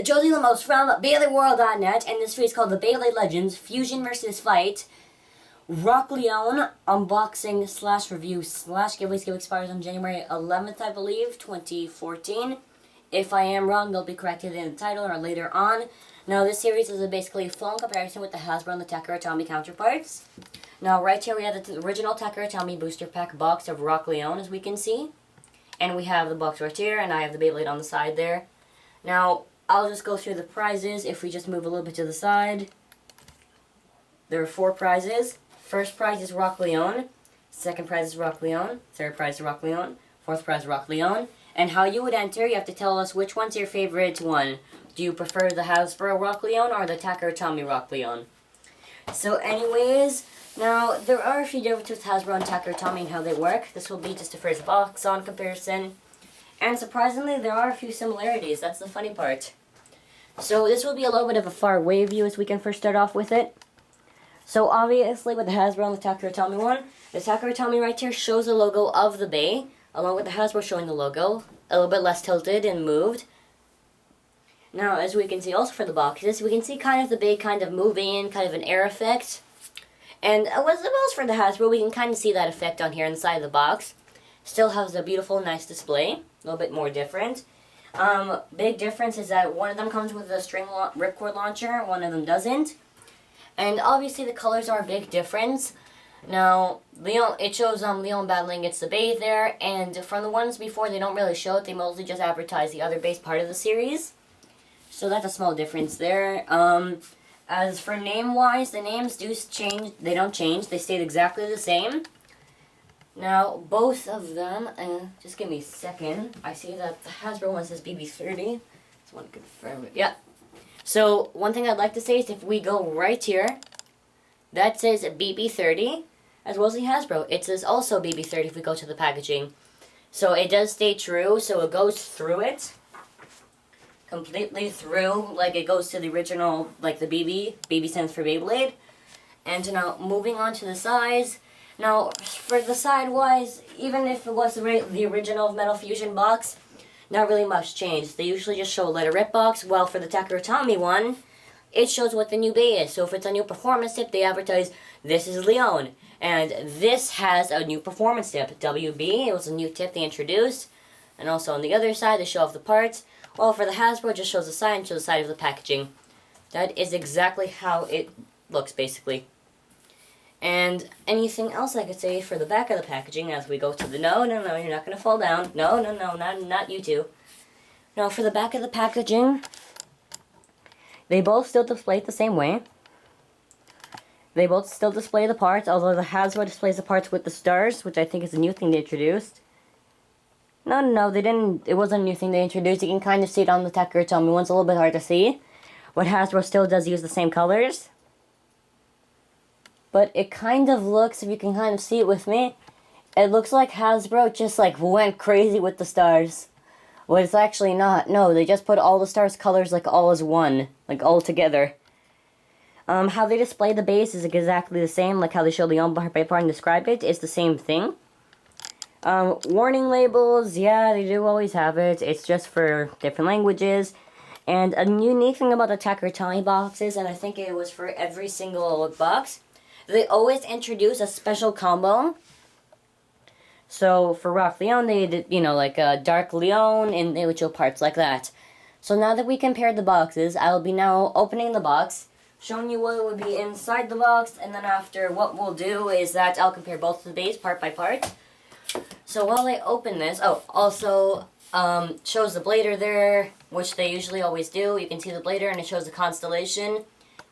Josie Lemos from BeyBladeWorld.net, and this series called The Beyblade Legends Fusion vs. Fight. Rock Leone unboxing slash review slash giveaways. Give expires on January 11th, I believe, 2014. If I am wrong, they'll be corrected in the title or later on. Now, this series is basically a full comparison with the Hasbro and the Takara counterparts. Now, right here we have the original Takara booster pack box of Rock Leone, as we can see. And we have the box right here, and I have the Beyblade on the side there. Now, I'll just go through the prizes. If we just move a little bit to the side, there are 4 prizes. First prize is Rock Leone. Second prize is Rock Leone. Third prize is Rock Leone. Fourth prize is Rock Leone. And how you would enter, you have to tell us which one's your favorite one. Do you prefer the Hasbro Rock Leone or the Takara Rock Leone? So anyways, now there are a few differences with Hasbro and Takara and how they work. This will be just the first box on comparison. And surprisingly, there are a few similarities. That's the funny part. So this will be a little bit of a far away view as we can first start off with it. So obviously with the Hasbro and the Takara one, the Takara right here shows the logo of the Bey, along with the Hasbro showing the logo, a little bit less tilted and moved. Now, as we can see also for the boxes, we can see kind of the Bey kind of moving in, kind of an air effect. And as well as for the Hasbro, we can kind of see that effect on here inside the box. Still has a beautiful, nice display, a little bit more different. Big difference is that one of them comes with a string ripcord launcher, one of them doesn't. And obviously the colors are a big difference. Now, Leone, it shows Leone battling against the Bey there, and from the ones before they don't really show it, they mostly just advertise the other Bey's part of the series. So that's a small difference there. As for name-wise, the names do change. They don't change. They stayed exactly the same. Now, both of them, just give me a second. I see that the Hasbro one says BB30. Just want to confirm it. Yeah. So, one thing I'd like to say is if we go right here, that says BB30, as well as the Hasbro. It says also BB30 if we go to the packaging. So, it does stay true, so it goes through it. Completely through, like it goes to the original, like the BB. BB stands for Beyblade. And now, moving on to the size. Now, for the side-wise, even if it was the original Metal Fusion box, not really much changed. They usually just show a letter rip box, while for the Takara one, it shows what the new Bey is. So if it's a new performance tip, they advertise, this is Leone, and this has a new performance tip, WB, it was a new tip they introduced, and also on the other side, they show off the parts, while for the Hasbro, it just shows the side and shows the side of the packaging. That is exactly how it looks, basically. And anything else I could say for the back of the packaging as we go to the... No, you're not going to fall down. No, not you two. Now, for the back of the packaging, they both still display it the same way. They both still display the parts, although the Hasbro displays the parts with the stars, which I think is a new thing they introduced. No, they didn't. It wasn't a new thing they introduced. You can kind of see it on the Takara one's a little bit hard to see. But Hasbro still does use the same colors. But it kind of looks, if you can kind of see it with me, it looks like Hasbro just like went crazy with the stars. Well, it's actually not. No, they just put all the stars' colors like all as one, like all together. How they display the base is exactly the same, like how they show the on-bar paper and describe it. It's the same thing. Warning labels, yeah, they do always have it. It's just for different languages. And a unique thing about the Takara boxes, and I think it was for every single box, they always introduce a special combo. So for Rock Leone, they did, like Dark Leone, and they would show parts like that. So now that we compared the boxes, I'll be now opening the box, showing you what would be inside the box, and then after, what we'll do is that I'll compare both of the bays part by part. So while I open this, also shows the blader there, which they usually always do. You can see the blader, and it shows the constellation,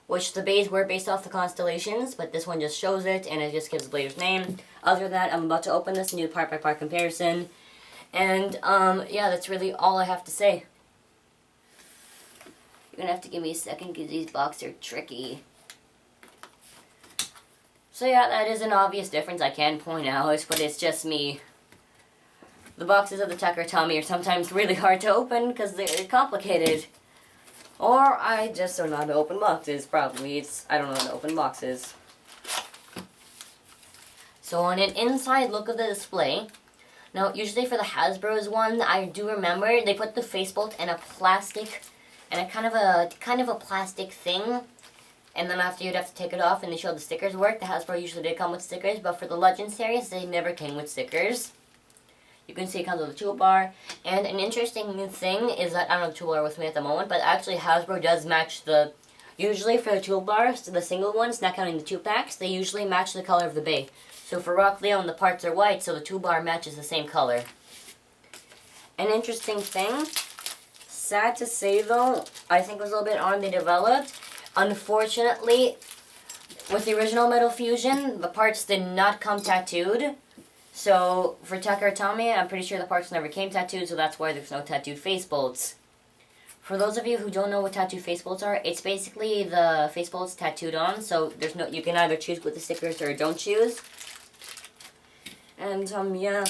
which the bays were based off the constellations, but this one just shows it, and it just gives the blader's name. Other than that, I'm about to open this and do a part-by-part comparison. And, yeah, that's really all I have to say. You're gonna have to give me a second, because these boxes are tricky. So yeah, that is an obvious difference I can point out, but it's just me. The boxes of the Takara are sometimes really hard to open, because they're complicated. Or I just don't know how to open boxes, probably. I don't know how to open boxes. So on an inside look of the display, now usually for the Hasbro's one, I do remember they put the facebolt in a plastic and a kind of a plastic thing. And then after you'd have to take it off and they showed the stickers work. The Hasbro usually did come with stickers, but for the Legend series, they never came with stickers. You can see it comes with a toolbar. And an interesting thing is that, I don't have the toolbar with me at the moment, but actually Hasbro does match the, usually for the toolbars, the single ones, not counting the 2-packs, they usually match the color of the base. So for Rock Leone, the parts are white, so the toolbar matches the same color. An interesting thing, sad to say though, I think it was a little bit underdeveloped. Unfortunately, with the original Metal Fusion, the parts did not come tattooed. So for Takara Tomy, I'm pretty sure the parts never came tattooed, so that's why there's no tattooed face bolts. For those of you who don't know what tattooed face bolts are, it's basically the face bolts tattooed on, so there's no, you can either choose with the stickers or don't choose. And yeah.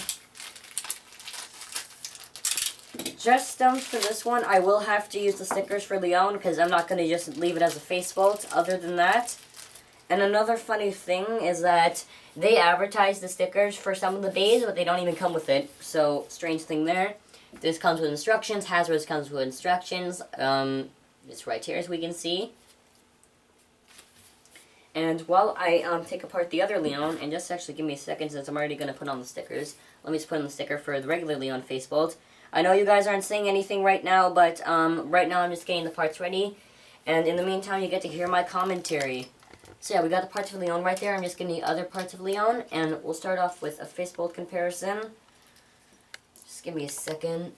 Just for this one, I will have to use the stickers for Leone because I'm not going to just leave it as a face bolt other than that. And another funny thing is that they advertise the stickers for some of the bays, but they don't even come with it. So, strange thing there. This comes with instructions. Hasbro's comes with instructions. It's right here as we can see. And while I take apart the other Leone, and just actually give me a second since I'm already going to put on the stickers. Let me just put on the sticker for the regular Leone face bolt. I know you guys aren't saying anything right now, but right now I'm just getting the parts ready. And in the meantime, you get to hear my commentary. So yeah, we got the parts of Leone right there. I'm just getting the other parts of Leone, and we'll start off with a face bolt comparison. Just give me a second.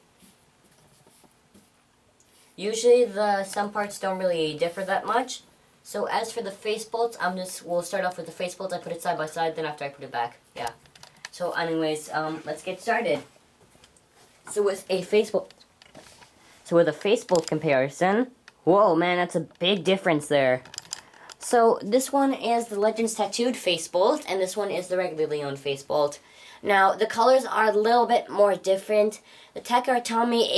Usually some parts don't really differ that much. So as for the face bolts, we'll start off with the face bolts. I put it side by side, then after I put it back. Yeah. So anyways, let's get started. So with a face bolt comparison, whoa man, that's a big difference there. So this one is the Legends Tattooed face bolt, and this one is the regular Leone face bolt. Now the colors are a little bit more different. The Takara Tomy,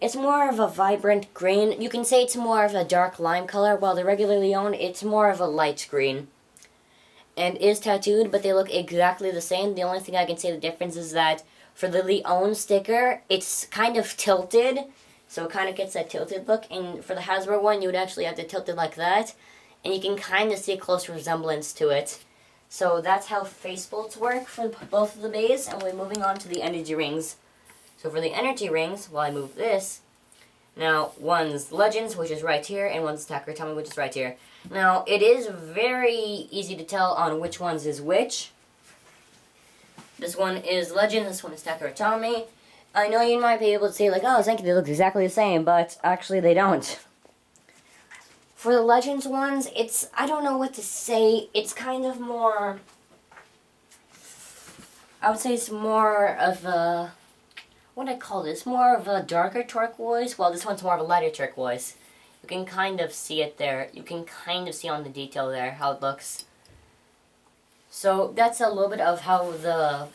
it's more of a vibrant green. You can say it's more of a dark lime color, while the regular Leone, it's more of a light green. And is tattooed, but they look exactly the same. The only thing I can say the difference is that for the Leone sticker, it's kind of tilted, so it kind of gets that tilted look. And for the Hasbro one, you would actually have to tilt it like that, and you can kind of see a close resemblance to it. So that's how face bolts work for both of the bays, and we're moving on to the energy rings. So for the energy rings, while I move this, now one's Legends, which is right here, and one's Takara Tomy, which is right here. Now, it is very easy to tell on which ones is which. This one is Legend, this one is Takara Tomy. I know you might be able to say, like, oh, Zankye, they look exactly the same, but actually they don't. For the Legends ones, I don't know what to say, it's kind of more, I would say it's more of a, what do I call this, more of a darker turquoise, while this one's more of a lighter turquoise. You can kind of see it there. You can kind of see on the detail there how it looks. So that's a little bit of how the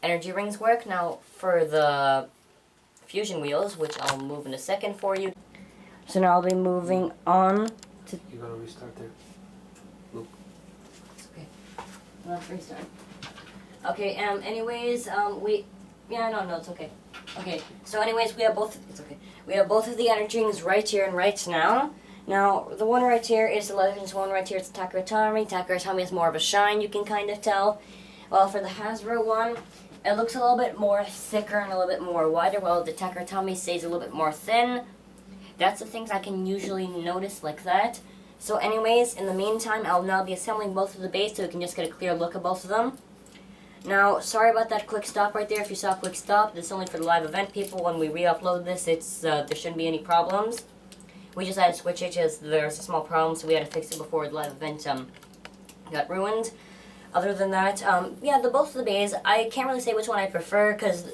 energy rings work. Now for the fusion wheels, which I'll move in a second for you. So now I'll be moving on to... You gotta restart there. Look. It's okay. Let's restart. Okay, anyways, yeah, no, it's okay. Okay, so anyways, we have both of the energy rings right here and right now. Now, the one right here is the Legends one right here. It's Takara Tomy. Takara Tomy is more of a shine, you can kind of tell. While for the Hasbro one, it looks a little bit more thicker and a little bit more wider, while the Takara Tomy stays a little bit more thin. That's the things I can usually notice like that. So anyways, in the meantime, I'll now be assembling both of the bays so we can just get a clear look of both of them. Now, sorry about that quick stop right there. If you saw a quick stop, this is only for the live event people. When we re-upload this, there shouldn't be any problems. We just had to switch it because there's a small problem, so we had to fix it before the live event got ruined. Other than that, yeah, both of the bays, I can't really say which one I prefer, because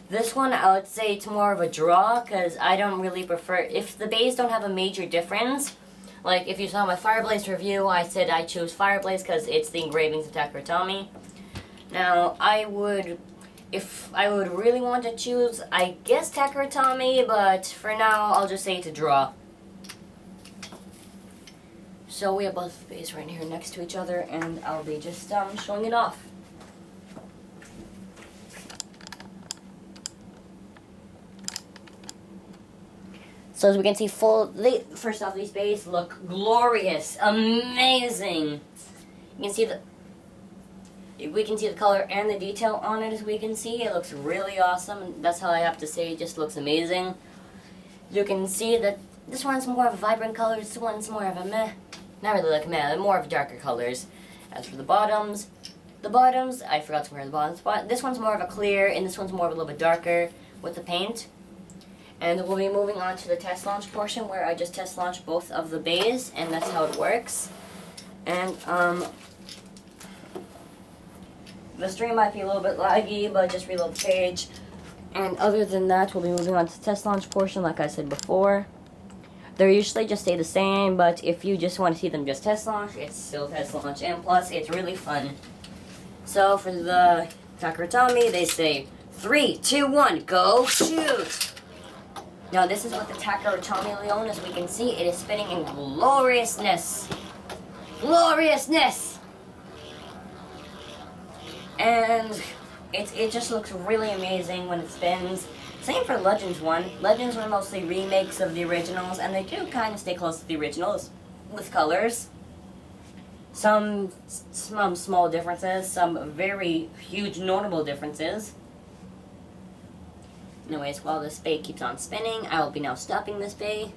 this one, I would say it's more of a draw, because I don't really prefer, if the bays don't have a major difference, like if you saw my Fireblaze review, I said I choose Fireblaze because it's the engravings of Takara Tomy. Now, if I would really want to choose, I guess Takara Tomy, but for now, I'll just say it's a draw. So we have both the bays right here next to each other, and I'll be just showing it off. So as we can see, first off, these bays look glorious, amazing. You can see we can see the color and the detail on it. As we can see, it looks really awesome. That's how I have to say, it just looks amazing. You can see that this one's more of a vibrant color. This one's more of a meh. Not really like meh, more of darker colors. As for the bottoms, I forgot to wear the bottoms, but this one's more of a clear, and this one's more of a little bit darker with the paint. And we'll be moving on to the test launch portion, where I just test launched both of the bays, and that's how it works. And the stream might be a little bit laggy, but just reload the page. And other than that, we'll be moving on to the test launch portion, like I said before. They usually just stay the same, but if you just want to see them just test launch, it's still test launch, and plus, it's really fun. So for the Takaratomi, they say 3, 2, 1, go shoot! Now this is what the Takaratomi Leone, as we can see, it is spinning in gloriousness. Gloriousness! And it just looks really amazing when it spins. Same for Legends one. Legends were mostly remakes of the originals, and they do kind of stay close to the originals with colors. Some small differences, some very huge notable differences. Anyways, while this bay keeps on spinning, I will be now stopping this bay.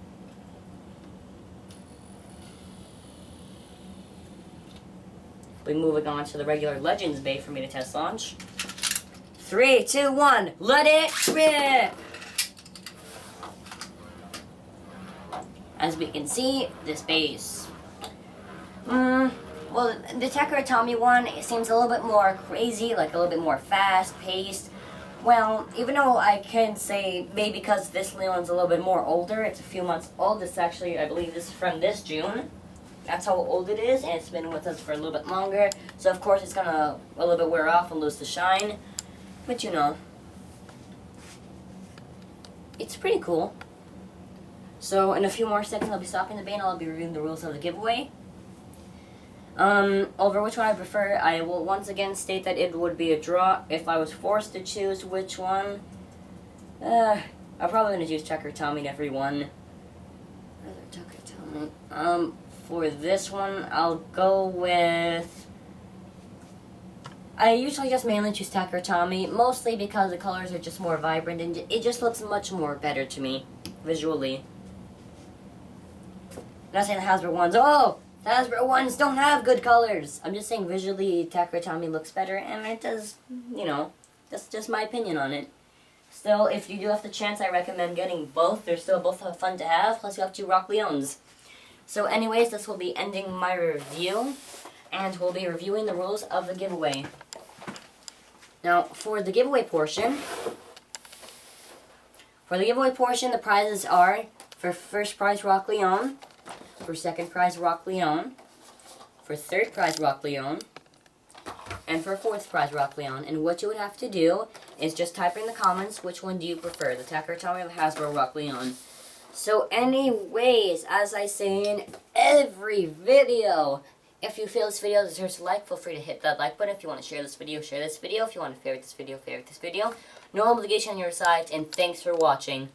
We're moving on to the regular Legends bay for me to test launch. 3, 2, 1, let it rip! As we can see, this base. Well, the Takaratomi one, it seems a little bit more crazy, like a little bit more fast-paced. Well, even though I can say, maybe because this Leone's a little bit more older, it's a few months old. It's actually, I believe this is from this June. That's how old it is, and it's been with us for a little bit longer. So of course it's gonna a little bit wear off and lose the shine. But you know, it's pretty cool. So in a few more seconds I'll be stopping the bay and I'll be reviewing the rules of the giveaway. Over which one I prefer, I will once again state that it would be a draw if I was forced to choose which one. I'm probably going to choose Takaratomi to every one. For this one, I'll go with... I usually just mainly choose Takaratomi, mostly because the colors are just more vibrant and it just looks much more better to me, visually. I'm not saying the Hasbro ones, oh! The Hasbro ones don't have good colors! I'm just saying visually Takaratomi looks better, and it does, you know, that's just my opinion on it. Still, if you do have the chance, I recommend getting both. They're still both fun to have, plus you have 2 Rock Leones. So anyways, this will be ending my review, and we'll be reviewing the rules of the giveaway. Now, for the giveaway portion, the prizes are, for first prize Rock Leone, for second prize Rock Leone, for third prize Rock Leone, and for fourth prize Rock Leone. And what you would have to do is just type in the comments which one do you prefer, the Takaratomi or the Hasbro Rock Leone. So anyways, as I say in every video, if you feel this video deserves a like, feel free to hit that like button. If you want to share this video, share this video. If you want to favorite this video, favorite this video. No obligation on your side, and thanks for watching.